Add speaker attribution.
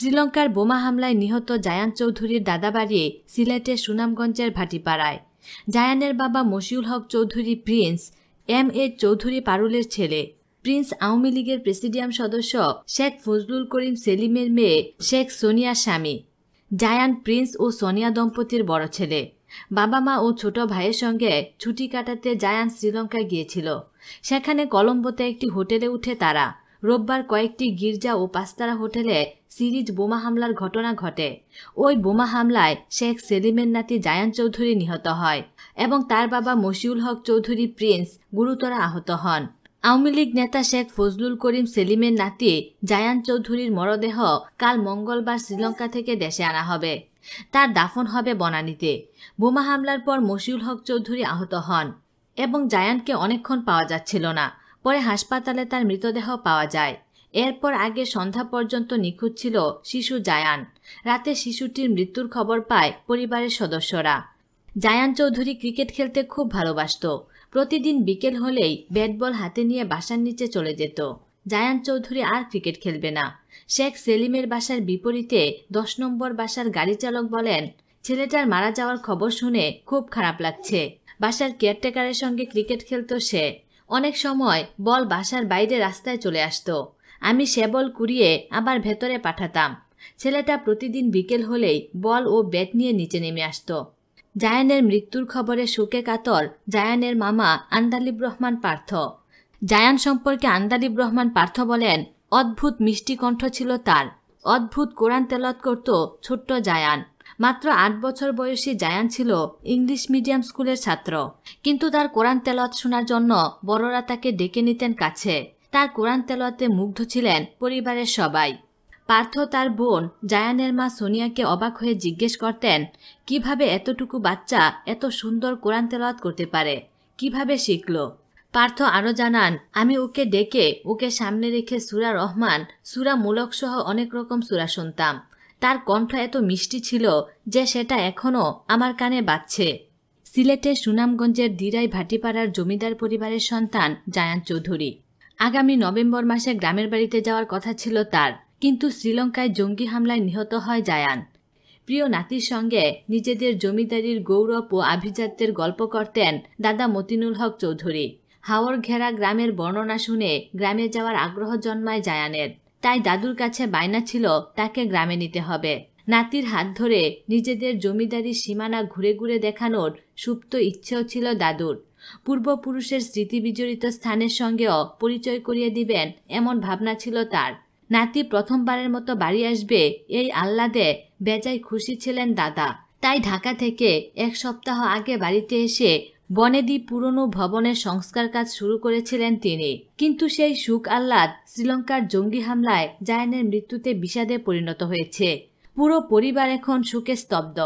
Speaker 1: শ্রীলঙ্কার বোমা হামলায় নিহত জায়ান চৌধুরীর দাদাবাড়ি সিলেটের সুনামগঞ্জের ভাটিপাড়ায়। জায়ানের বাবা মশিউল হক চৌধুরী প্রিন্স M.A. চৌধুরী পারুলের ছেলে। প্রিন্স আওয়ামী লীগের প্রেসিডিয়াম সদস্য শেখ ফজলুল করিম সেলিমের মেয়ে শেখ সোনিয়ার স্বামী। জায়ান প্রিন্স ও সোনিয়া দম্পতির বড় ছেলে। বাবা মা ও ছোট ভাইয়ের সঙ্গে ছুটি কাটাতে জায়ান শ্রীলঙ্কায় গিয়েছিল। সেখানে কলম্বোতে একটি হোটেলে উঠে তারা। রোববার কয়েকটি গির্জা ও পাঁচতারা হোটেলে সিরিজ বোমা হামলার ঘটনা ঘটে। ওই বোমা হামলায় শেখ সেলিমের নাতি জায়ান চৌধুরী নিহত হয় এবং তার বাবা মশিউল হক চৌধুরী প্রিন্স গুরুতর আহত হন। আওয়ামী লীগ নেতা শেখ ফজলুল করিম সেলিমের নাতি জায়ান চৌধুরীর মরদেহ কাল মঙ্গলবার শ্রীলঙ্কা থেকে দেশে আনা হবে। তার দাফন হবে বনানীতে। বোমা হামলার পর মশিউল হক চৌধুরী আহত হন এবং জায়ানকে অনেকক্ষণ পাওয়া যাচ্ছিল না। পরে হাসপাতালে তার মৃতদেহ পাওয়া যায়। এরপর আগে সন্ধ্যা পর্যন্ত নিখোঁজ ছিল শিশু জায়ান। রাতে শিশুটির মৃত্যুর খবর পায় পরিবারের সদস্যরা। জায়ান চৌধুরী ক্রিকেট খেলতে খুব ভালোবাসত। প্রতিদিন বিকেল হলেই ব্যাট বল হাতে নিয়ে বাসার নিচে চলে যেত। জায়ান চৌধুরী আর ক্রিকেট খেলবে না। শেখ সেলিমের বাসার বিপরীতে 10 নম্বর বাসার গাড়ি চালক বলেন, ছেলেটার মারা যাওয়ার খবর শুনে খুব খারাপ লাগছে। বাসার কেয়ারটেকারের সঙ্গে ক্রিকেট খেলত সে। অনেক সময় বল বাসার বাইরে রাস্তায় চলে আসতো। আমি সে বল কুড়িয়ে আবার ভেতরে পাঠাতাম। ছেলেটা প্রতিদিন বিকেল হলেই বল ও ব্যাট নিয়ে নিচে নেমে আসতো। জায়ানের মৃত্যুর খবরে শোকে কাতর জায়ানের মামা আন্দালিব রহমান পার্থ। জায়ান সম্পর্কে আন্দালিব রহমান পার্থ বলেন, অদ্ভুত মিষ্টি কণ্ঠ ছিল তার। অদ্ভুত কোরআন তেলাওয়াত করত ছোট্ট জায়ান। মাত্র 8 বছর বয়সী জায়ান ছিল ইংলিশ মিডিয়াম স্কুলের ছাত্র, কিন্তু তার কোরআন তেলাওয়াত শোনার জন্য বড়রা তাকে ডেকে নিতেন কাছে। তার কোরআন তেলাওয়াতে মুগ্ধ ছিলেন পরিবারের সবাই। পার্থ তার বোন জায়ানের মা সোনিয়াকে অবাক হয়ে জিজ্ঞেস করতেন, কিভাবে এতটুকু বাচ্চা এত সুন্দর কোরআন তেলাওয়াত করতে পারে, কিভাবে শিখল? পার্থ আরও জানান, আমি ওকে ডেকে ওকে সামনে রেখে সূরা রহমান, সূরা মুলক সহ অনেক রকম সূরা শুনতাম। তার কণ্ঠ এত মিষ্টি ছিল যে সেটা এখনও আমার কানে বাজছে। সিলেটের সুনামগঞ্জের দিরাই ভাটিপাড়ার জমিদার পরিবারের সন্তান জায়ান চৌধুরী। আগামী নভেম্বর মাসে গ্রামের বাড়িতে যাওয়ার কথা ছিল তার, কিন্তু শ্রীলঙ্কায় জঙ্গি হামলায় নিহত হয় জায়ান। প্রিয় নাতির সঙ্গে নিজেদের জমিদারির গৌরব ও আভিজাত্যের গল্প করতেন দাদা মতিনুল হক চৌধুরী। হাওর ঘেরা গ্রামের বর্ণনা শুনে গ্রামে যাওয়ার আগ্রহ জন্মায় জায়ানের। তাই দাদুর কাছে বায়না ছিল তাকে গ্রামে নিতে হবে। নাতির হাত ধরে নিজেদের জমিদারির সীমানা ঘুরে ঘুরে দেখানোর সুপ্ত ইচ্ছেও ছিল দাদুর। পূর্বপুরুষের স্মৃতিবিজড়িত স্থানের সঙ্গেও পরিচয় করিয়ে দিবেন এমন ভাবনা ছিল তার। নাতি প্রথমবারের মতো বাড়ি আসবে এই আহ্লাদে বেজায় খুশি ছিলেন দাদা। তাই ঢাকা থেকে 1 সপ্তাহ আগে বাড়িতে এসে বনেদি পুরনো ভবনের সংস্কার কাজ শুরু করেছিলেন তিনি। কিন্তু সেই সুখ আহ্লাদ শ্রীলঙ্কার জঙ্গি হামলায় জায়ানের মৃত্যুতে বিষাদে পরিণত হয়েছে। পুরো পরিবার এখন শোকে স্তব্ধ।